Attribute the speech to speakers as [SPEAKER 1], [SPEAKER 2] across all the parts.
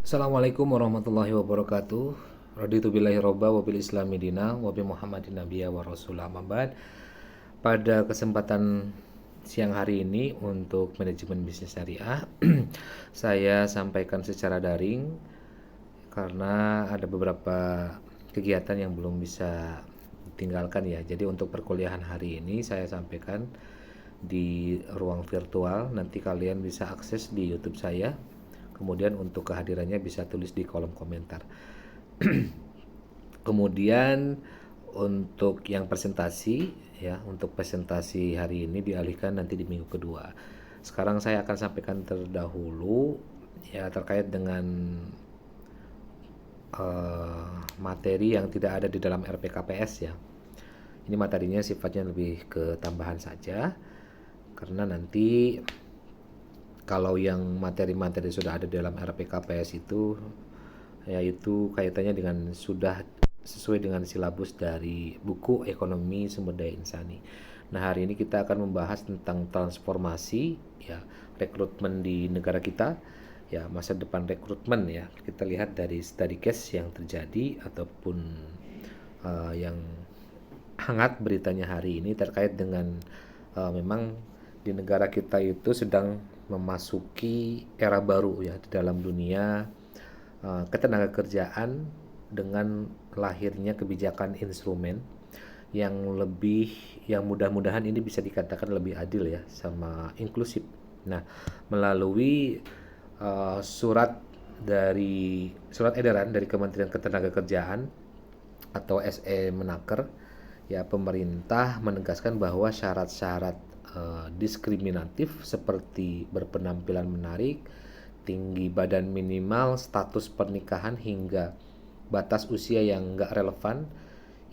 [SPEAKER 1] Assalamualaikum warahmatullahi wabarakatuh. Raditu billahi robba wa bil islami dina wa bi muhammadin nabiyya wa rasulah amma ba'd. Pada kesempatan siang hari ini untuk manajemen bisnis syariah saya sampaikan secara daring karena ada beberapa kegiatan yang belum bisa ditinggalkan ya. Jadi untuk perkuliahan hari ini saya sampaikan di ruang virtual. Nanti kalian bisa akses di YouTube saya. Kemudian untuk kehadirannya bisa tulis di kolom komentar. Kemudian untuk yang presentasi ya, untuk presentasi hari ini dialihkan nanti di minggu kedua. Sekarang saya akan sampaikan terdahulu ya terkait dengan materi yang tidak ada di dalam RPKPS ya. Ini materinya sifatnya lebih ke tambahan saja karena nanti kalau yang materi-materi sudah ada dalam RPKPS itu yaitu kaitannya dengan sudah sesuai dengan silabus dari buku Ekonomi Sumber Daya Insani. Nah, hari ini kita akan membahas tentang transformasi ya, rekrutmen di negara kita, ya, masa depan rekrutmen ya. Kita lihat dari study case yang terjadi ataupun yang hangat beritanya hari ini terkait dengan memang di negara kita itu sedang memasuki era baru ya di dalam dunia ketenagakerjaan dengan lahirnya kebijakan instrumen yang lebih yang mudah-mudahan ini bisa dikatakan lebih adil ya sama inklusif. Nah, melalui surat edaran dari Kementerian Ketenagakerjaan atau SE Menaker ya, pemerintah menegaskan bahwa syarat-syarat diskriminatif seperti berpenampilan menarik, tinggi badan minimal, status pernikahan hingga batas usia yang nggak relevan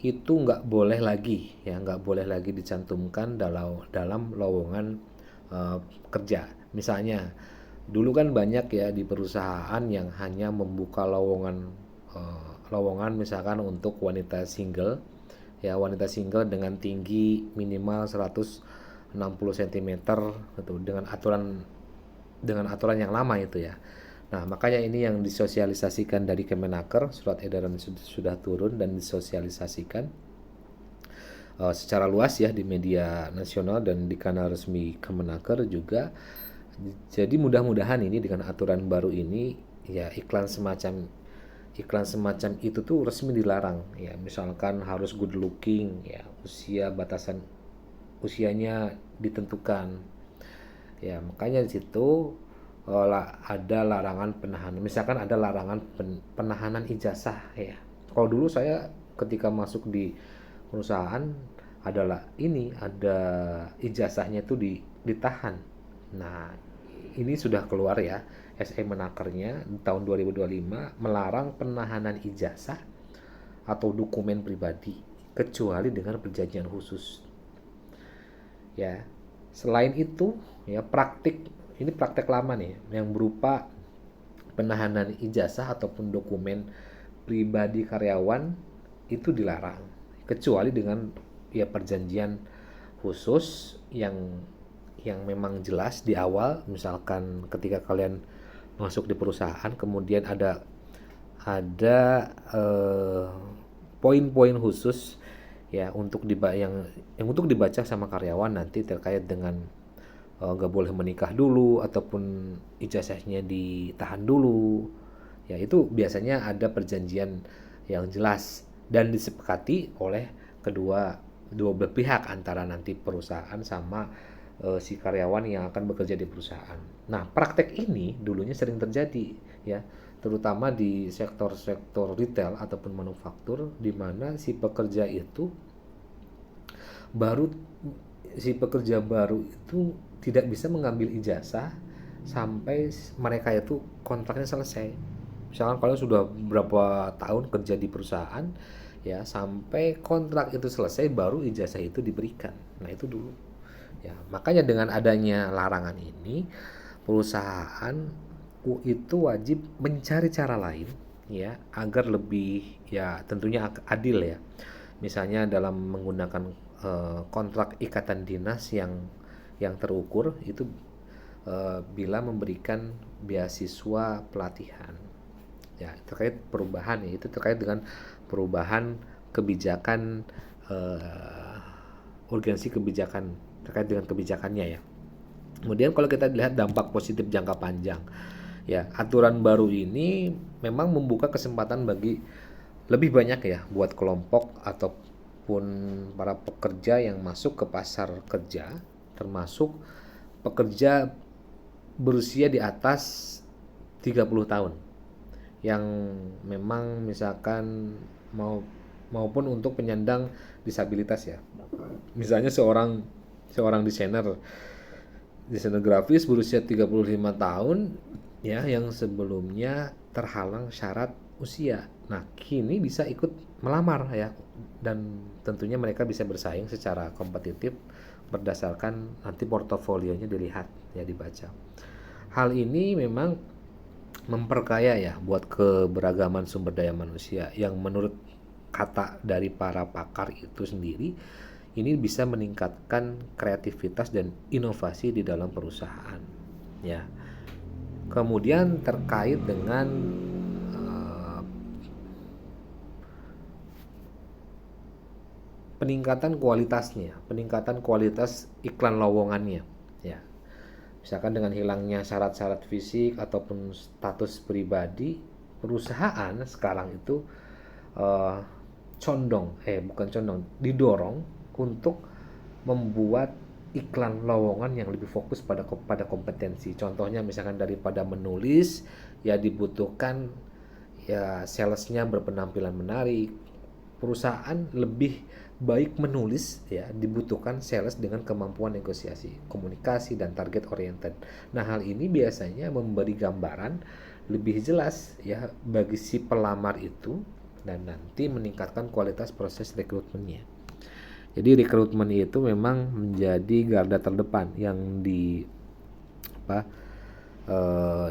[SPEAKER 1] itu nggak boleh lagi ya, nggak boleh lagi dicantumkan dalam lowongan kerja. Misalnya dulu kan banyak ya di perusahaan yang hanya membuka lowongan misalkan untuk wanita single ya, wanita single dengan tinggi minimal 160 cm gitu, dengan aturan yang lama itu ya. Nah, makanya ini yang disosialisasikan dari Kemenaker, surat edaran sudah turun dan disosialisasikan secara luas ya di media nasional dan di kanal resmi Kemenaker juga. Jadi mudah-mudahan ini dengan aturan baru ini ya iklan semacam itu tuh resmi dilarang ya, misalkan harus good looking ya, batasan usianya ditentukan ya. Makanya di situ ada larangan penahanan, misalkan ada larangan penahanan ijazah ya. Kalau dulu saya ketika masuk di perusahaan adalah ini ada ijazahnya itu ditahan. Nah, ini sudah keluar ya, SE Menakernya tahun 2025 melarang penahanan ijazah atau dokumen pribadi kecuali dengan perjanjian khusus ya. Selain itu ya, ini praktik lama nih yang berupa penahanan ijazah ataupun dokumen pribadi karyawan itu dilarang kecuali dengan ya perjanjian khusus yang memang jelas di awal. Misalkan ketika kalian masuk di perusahaan kemudian ada poin-poin khusus ya untuk dibaca sama karyawan nanti terkait dengan nggak boleh menikah dulu ataupun ijazahnya ditahan dulu ya. Itu biasanya ada perjanjian yang jelas dan disepakati oleh dua belah pihak antara nanti perusahaan sama si karyawan yang akan bekerja di perusahaan. Nah, praktek ini dulunya sering terjadi ya, terutama di sektor-sektor retail ataupun manufaktur di mana baru si pekerja baru itu tidak bisa mengambil ijazah sampai mereka itu kontraknya selesai. Misalkan kalian sudah berapa tahun kerja di perusahaan ya, sampai kontrak itu selesai baru ijazah itu diberikan. Nah, itu dulu ya. Makanya dengan adanya larangan ini, perusahaan itu wajib mencari cara lain ya agar lebih ya tentunya adil ya. Misalnya dalam menggunakan kontrak ikatan dinas yang terukur itu bila memberikan beasiswa pelatihan Ya, terkait perubahan ya, itu terkait dengan perubahan kebijakan, urgensi kebijakan terkait dengan kebijakannya ya. Kemudian kalau kita lihat dampak positif jangka panjang, ya aturan baru ini memang membuka kesempatan bagi lebih banyak ya buat kelompok ataupun para pekerja yang masuk ke pasar kerja, termasuk pekerja berusia di atas 30 tahun yang memang misalkan maupun untuk penyandang disabilitas ya. Misalnya seorang seorang desainer grafis berusia 35 tahun ya yang sebelumnya terhalang syarat usia. Nah, kini bisa ikut melamar ya, dan tentunya mereka bisa bersaing secara kompetitif berdasarkan nanti portofolionya dilihat ya, dibaca. Hal ini memang memperkaya ya buat keberagaman sumber daya manusia yang menurut kata dari para pakar itu sendiri ini bisa meningkatkan kreativitas dan inovasi di dalam perusahaan ya. Kemudian terkait dengan uh, peningkatan kualitas iklan lowongannya ya. Misalkan dengan hilangnya syarat-syarat fisik ataupun status pribadi, perusahaan sekarang itu uh, didorong untuk membuat iklan lowongan yang lebih fokus pada kompetensi. Contohnya misalkan daripada menulis ya dibutuhkan ya salesnya berpenampilan menarik. Perusahaan lebih baik menulis ya dibutuhkan sales dengan kemampuan negosiasi, komunikasi dan target oriented. Nah, hal ini biasanya memberi gambaran lebih jelas ya bagi si pelamar itu dan nanti meningkatkan kualitas proses rekrutmennya. Jadi rekrutmen itu memang menjadi garda terdepan yang apa eh,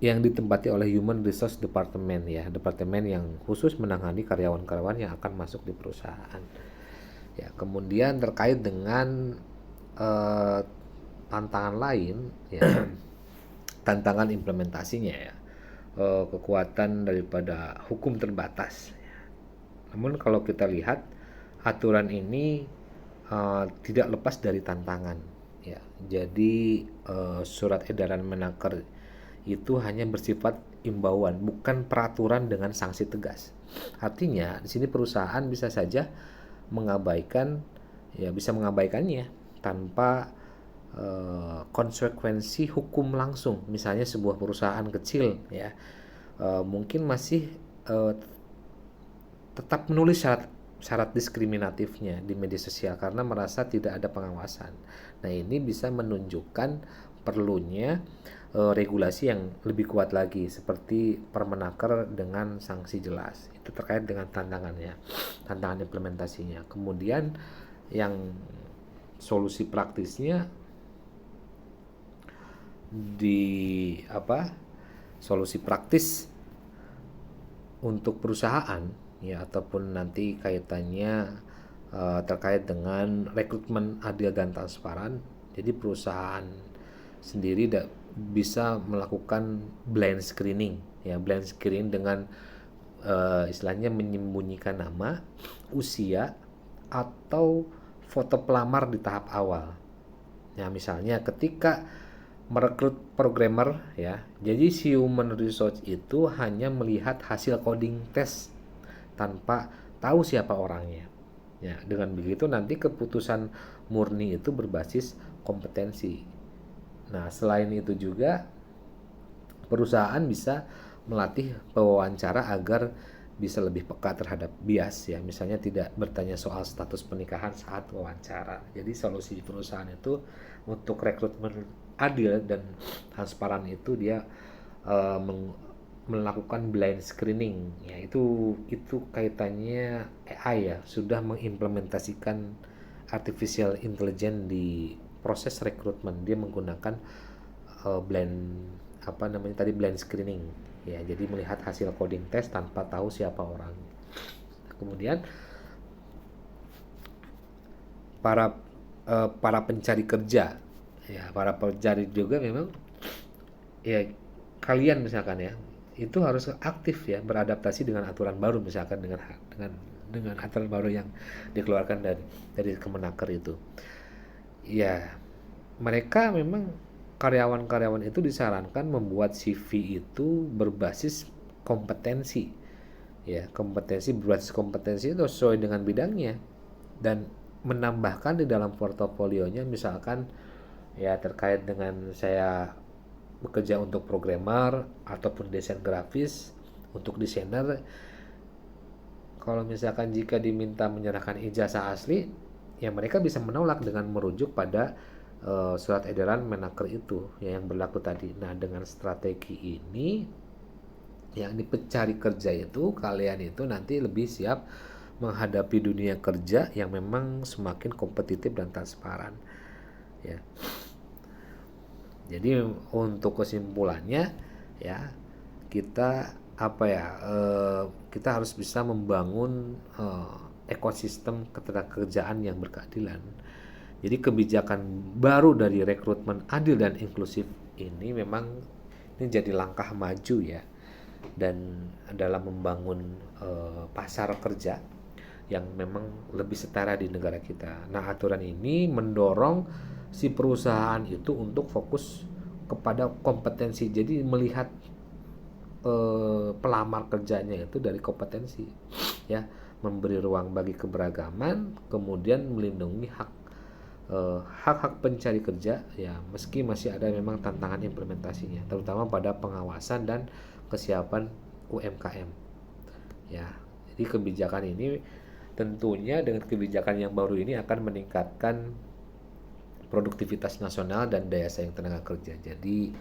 [SPEAKER 1] yang ditempati oleh Human Resource Department ya, departemen yang khusus menangani karyawan-karyawan yang akan masuk di perusahaan. Ya, kemudian terkait dengan eh, tantangan lain ya, tantangan implementasinya ya, kekuatan daripada hukum terbatas. Namun kalau kita lihat aturan ini tidak lepas dari tantangan ya. Jadi surat edaran Menaker itu hanya bersifat imbauan, bukan peraturan dengan sanksi tegas. Artinya di sini perusahaan bisa saja mengabaikan ya, bisa mengabaikannya tanpa konsekuensi hukum langsung. Misalnya sebuah perusahaan kecil ya mungkin masih eh, tetap menulis syarat diskriminatifnya di media sosial karena merasa tidak ada pengawasan. Nah, ini bisa menunjukkan perlunya regulasi yang lebih kuat lagi seperti Permenaker dengan sanksi jelas. Itu terkait dengan tantangannya, tantangan implementasinya. Kemudian yang solusi praktisnya di apa? Solusi praktis untuk perusahaan ya ataupun nanti kaitannya terkait dengan rekrutmen adil dan transparan. Jadi perusahaan sendiri bisa melakukan blind screening ya, blind screening dengan istilahnya menyembunyikan nama, usia atau foto pelamar di tahap awal. Ya, misalnya ketika merekrut programmer ya. Jadi si human resource itu hanya melihat hasil coding test tanpa tahu siapa orangnya. Ya, dengan begitu nanti keputusan murni itu berbasis kompetensi. Nah, selain itu juga perusahaan bisa melatih pewawancara agar bisa lebih peka terhadap bias ya, misalnya tidak bertanya soal status pernikahan saat wawancara. Jadi solusi perusahaan itu untuk rekrutmen adil dan transparan itu dia uh, melakukan blind screening ya, itu kaitannya AI ya, sudah mengimplementasikan artificial intelligence di proses rekrutmen. Dia menggunakan blind blind screening ya, jadi melihat hasil coding test tanpa tahu siapa orang. Kemudian para pencari kerja ya, para pencari juga memang ya, kalian misalkan ya itu harus aktif ya, beradaptasi dengan aturan baru, misalkan dengan aturan baru yang dikeluarkan dari Kemenaker itu. Ya, mereka memang karyawan-karyawan itu disarankan membuat CV itu berbasis kompetensi. Ya, berbasis kompetensi itu sesuai dengan bidangnya dan menambahkan di dalam portofolionya, misalkan ya terkait dengan saya bekerja untuk programmer ataupun desain grafis. Untuk desainer, kalau misalkan jika diminta menyerahkan ijazah asli, ya mereka bisa menolak dengan merujuk pada surat edaran Menaker itu ya, yang berlaku tadi. Nah, dengan strategi ini yang di pencari kerja itu, kalian itu nanti lebih siap menghadapi dunia kerja yang memang semakin kompetitif dan transparan ya. Jadi untuk kesimpulannya ya, kita apa ya, kita harus bisa membangun ekosistem ketenagakerjaan yang berkeadilan. Jadi kebijakan baru dari rekrutmen adil dan inklusif ini memang ini jadi langkah maju ya, dan dalam membangun pasar kerja yang memang lebih setara di negara kita. Nah, aturan ini mendorong si perusahaan itu untuk fokus kepada kompetensi. Jadi melihat pelamar kerjanya itu dari kompetensi ya, memberi ruang bagi keberagaman, kemudian melindungi hak-hak pencari kerja ya, meski masih ada memang tantangan implementasinya, terutama pada pengawasan dan kesiapan UMKM ya. Jadi kebijakan ini tentunya, dengan kebijakan yang baru ini akan meningkatkan produktivitas nasional dan daya saing tenaga kerja. Jadi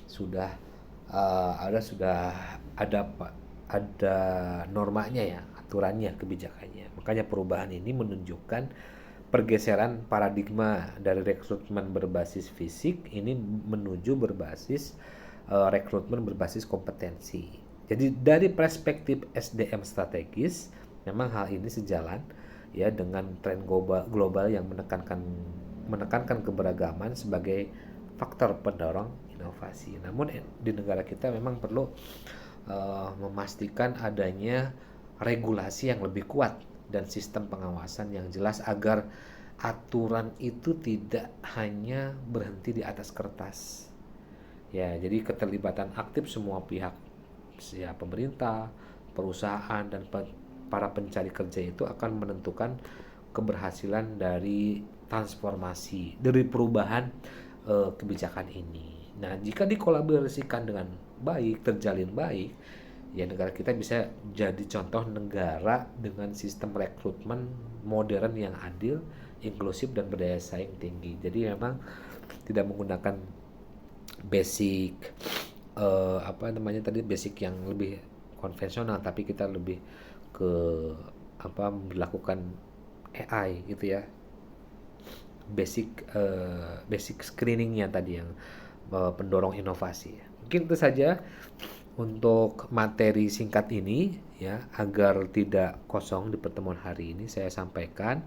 [SPEAKER 1] sudah ada normanya ya, aturannya, kebijakannya. Makanya perubahan ini menunjukkan pergeseran paradigma dari rekrutmen berbasis fisik ini menuju berbasis rekrutmen berbasis kompetensi. Jadi dari perspektif SDM strategis, memang hal ini sejalan ya dengan tren global yang menekankan keberagaman sebagai faktor pendorong inovasi. Namun di negara kita memang perlu memastikan adanya regulasi yang lebih kuat dan sistem pengawasan yang jelas agar aturan itu tidak hanya berhenti di atas kertas. Ya, jadi keterlibatan aktif semua pihak, ya pemerintah, perusahaan, dan para pencari kerja itu akan menentukan keberhasilan dari transformasi, dari perubahan kebijakan ini. Nah, jika dikolaborasikan dengan baik, terjalin baik, ya negara kita bisa jadi contoh negara dengan sistem rekrutmen modern yang adil, inklusif, dan berdaya saing tinggi. Jadi memang tidak menggunakan basic basic yang lebih konvensional, tapi kita lebih ke melakukan AI gitu ya, basic screeningnya tadi yang pendorong inovasi. Mungkin itu saja untuk materi singkat ini ya, agar tidak kosong di pertemuan hari ini saya sampaikan.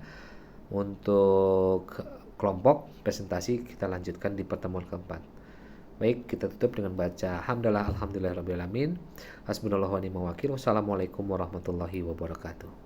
[SPEAKER 1] Untuk kelompok presentasi kita lanjutkan di pertemuan keempat. Baik, kita tutup dengan baca hamdalah alhamdulillahirabbil alamin, hasbunallahu wa ni'mal wakil. Wassalamualaikum warahmatullahi wabarakatuh.